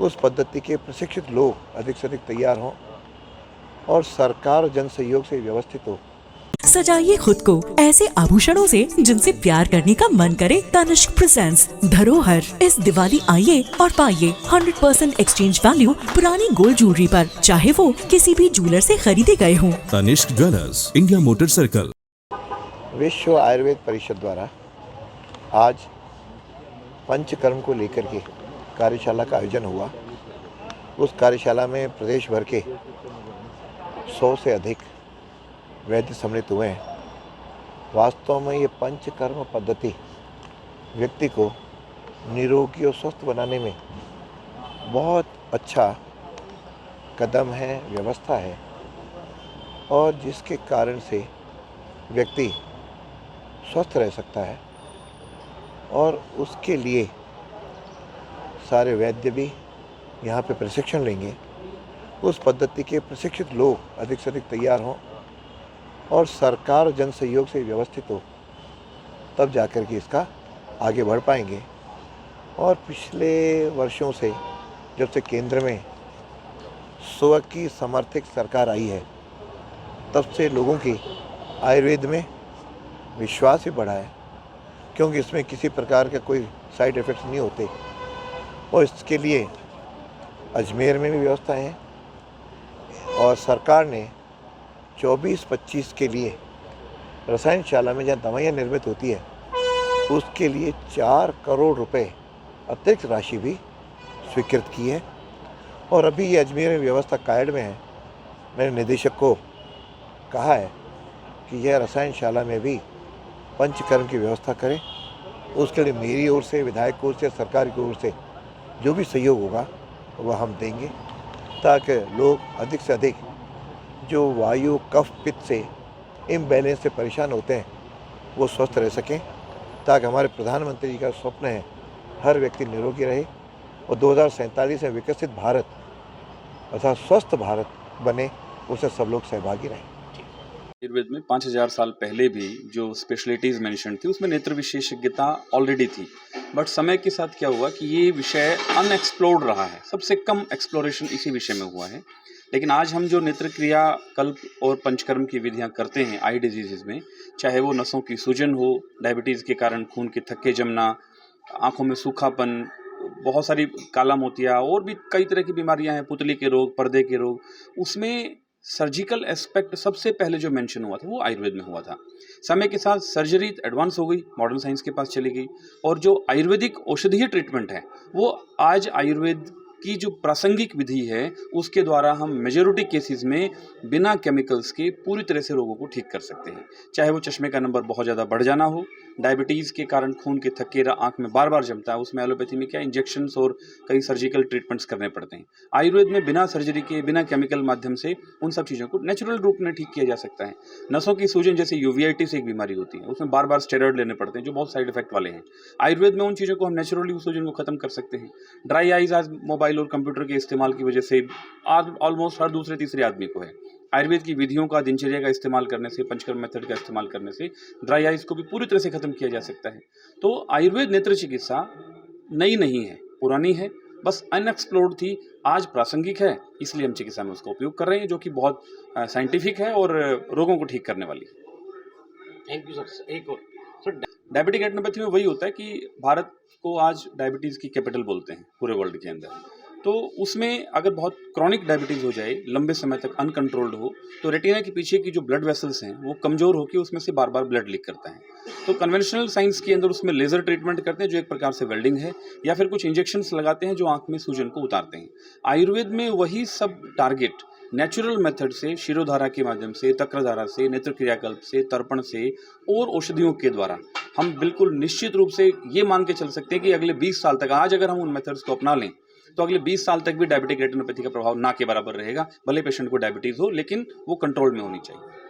उस पद्धति के प्रशिक्षित लोग अधिक से अधिक तैयार हों और सरकार जन सहयोग से व्यवस्थित हो। सजाइए खुद को ऐसे आभूषणों से जिनसे प्यार करने का मन करे। तनिष्क प्रेजेंट्स धरोहर। इस दिवाली आइए और पाइए 100% एक्सचेंज वैल्यू पुरानी गोल्ड ज्वेलरी पर, चाहे वो किसी भी ज्वेलर से खरीदे गए हों। Tanishq Jewellers, India Motor Circle. Vishwa Ayurveda परिषद द्वारा आज पंचकर्म को लेकर के कार्यशाला का आयोजन हुआ। उस कार्यशाला में प्रदेश भर के 100 से अधिक वैद्य सम्मिलित हुए हैं। वास्तव में ये पंचकर्म पद्धति व्यक्ति को निरोगी और स्वस्थ बनाने में बहुत अच्छा कदम है, व्यवस्था है, और जिसके कारण से व्यक्ति स्वस्थ रह सकता है। और उसके लिए सारे वैद्य भी यहाँ पे प्रशिक्षण लेंगे। उस पद्धति के प्रशिक्षित लोग अधिक से अधिक तैयार हों और सरकार जन सहयोग से व्यवस्थित हो, तब जाकर के इसका आगे बढ़ पाएंगे। और पिछले वर्षों से जब से केंद्र में स्व की समर्थित सरकार आई है, तब से लोगों की आयुर्वेद में विश्वास भी बढ़ा है, क्योंकि इसमें किसी प्रकार के कोई साइड इफ़ेक्ट्स नहीं होते। और इसके लिए अजमेर में भी व्यवस्था है और सरकार ने 24-25 के लिए रसायनशाला में जहाँ दवाइयाँ निर्मित होती है, उसके लिए 4 करोड़ रुपए अतिरिक्त राशि भी स्वीकृत की है। और अभी ये अजमेर में व्यवस्था कायड़ में है। मैंने निदेशक को कहा है कि यह रसायनशाला में भी पंचकर्म की व्यवस्था करें। उसके लिए मेरी ओर से, विधायक की ओर से, सरकार की ओर से जो भी सहयोग होगा वह हम देंगे, ताकि लोग अधिक से अधिक जो वायु कफ पित्त से इम्बैलेंस से परेशान होते हैं वो स्वस्थ रह सकें, ताकि हमारे प्रधानमंत्री जी का स्वप्न है हर व्यक्ति निरोगी रहे और 2047 में विकसित भारत अर्थात स्वस्थ भारत बने, उससे सब लोग सहभागी रहें। आयुर्वेद में 5000 साल पहले भी जो स्पेशलिटीज़ मेंशन थी उसमें नेत्र विशेषज्ञता ऑलरेडी थी, बट समय के साथ क्या हुआ कि ये विषय अनएक्सप्लोर्ड रहा है। सबसे कम एक्सप्लोरेशन इसी विषय में हुआ है। लेकिन आज हम जो नेत्र क्रिया, कल्प और पंचकर्म की विधियां करते हैं आई डिजीज़ में, चाहे वो नसों की सूजन हो, डायबिटीज़ के कारण खून के थक्के जमना, आँखों में सूखापन, बहुत सारी काला मोतिया और भी कई तरह की बीमारियां हैं, पुतली के रोग, पर्दे के रोग, उसमें सर्जिकल एस्पेक्ट सबसे पहले जो मेंशन हुआ था वो आयुर्वेद में हुआ था। समय के साथ सर्जरी एडवांस हो गई, मॉडर्न साइंस के पास चली गई, और जो आयुर्वेदिक औषधीय ट्रीटमेंट है वो आज आयुर्वेद की जो प्रासंगिक विधि है उसके द्वारा हम मेजॉरिटी केसेस में बिना केमिकल्स के पूरी तरह से रोगों को ठीक कर सकते हैं। चाहे वो चश्मे का नंबर बहुत ज़्यादा बढ़ जाना हो, डायबिटीज़ के कारण खून के थक्के आँख में बार बार जमता है, उसमें एलोपैथी में क्या इंजेक्शंस और कई सर्जिकल ट्रीटमेंट्स करने पड़ते हैं। आयुर्वेद में बिना सर्जरी के, बिना केमिकल माध्यम से उन सब चीज़ों को नेचुरल रूप में ठीक किया जा सकता है। नसों की सूजन जैसे यूवीआईटी एक बीमारी होती है, उसमें बार बार स्टेरॉइड लेने पड़ते हैं जो बहुत साइड इफेक्ट वाले हैं। आयुर्वेद में उन चीज़ों को हम नेचुरली उस सूजन को खत्म कर सकते हैं। ड्राई आइज आज मोबाइल और कंप्यूटर के इस्तेमाल की वजह से आज ऑलमोस्ट हर दूसरे तीसरे आदमी को है। आयुर्वेद की विधियों का, दिनचर्या का इस्तेमाल करने से, पंचकर्म मेथड का इस्तेमाल करने से ड्राई आइज को भी पूरी तरह से खत्म किया जा सकता है। तो आयुर्वेद नेत्र चिकित्सा नई नहीं है, पुरानी है, बस अनएक्सप्लोर्ड थी, आज प्रासंगिक है, इसलिए हम चिकित्सा में उसका उपयोग कर रहे हैं, जो कि बहुत साइंटिफिक है और रोगों को ठीक करने वाली है। Thank you sir. एक और सर, डायबिटिक रेटिनोपैथी में वही होता है कि भारत को आज डायबिटीज़ की कैपिटल बोलते हैं पूरे वर्ल्ड के अंदर। तो उसमें अगर बहुत क्रॉनिक डायबिटीज़ हो जाए, लंबे समय तक अनकंट्रोल्ड हो, तो रेटिना के पीछे की जो ब्लड वेसल्स हैं वो कमज़ोर होकर उसमें से बार बार ब्लड लीक करता है। तो कन्वेंशनल साइंस के अंदर उसमें लेज़र ट्रीटमेंट करते हैं जो एक प्रकार से वेल्डिंग है, या फिर कुछ इंजेक्शंस लगाते हैं जो आँख में सूजन को उतारते हैं। आयुर्वेद में वही सब टारगेट नेचुरल मेथड से, शिरोधारा के माध्यम से, तक्रधारा से, नेत्र क्रियाकल्प से, तर्पण से और औषधियों के द्वारा हम बिल्कुल निश्चित रूप से ये मान के चल सकते हैं कि अगले 20 साल तक, आज अगर हम उन मेथड्स को अपना लें तो अगले 20 साल तक भी डायबिटिक रेटिनोपैथी का प्रभाव ना के बराबर रहेगा। भले पेशेंट को डायबिटीज़ हो, लेकिन वो कंट्रोल में होनी चाहिए।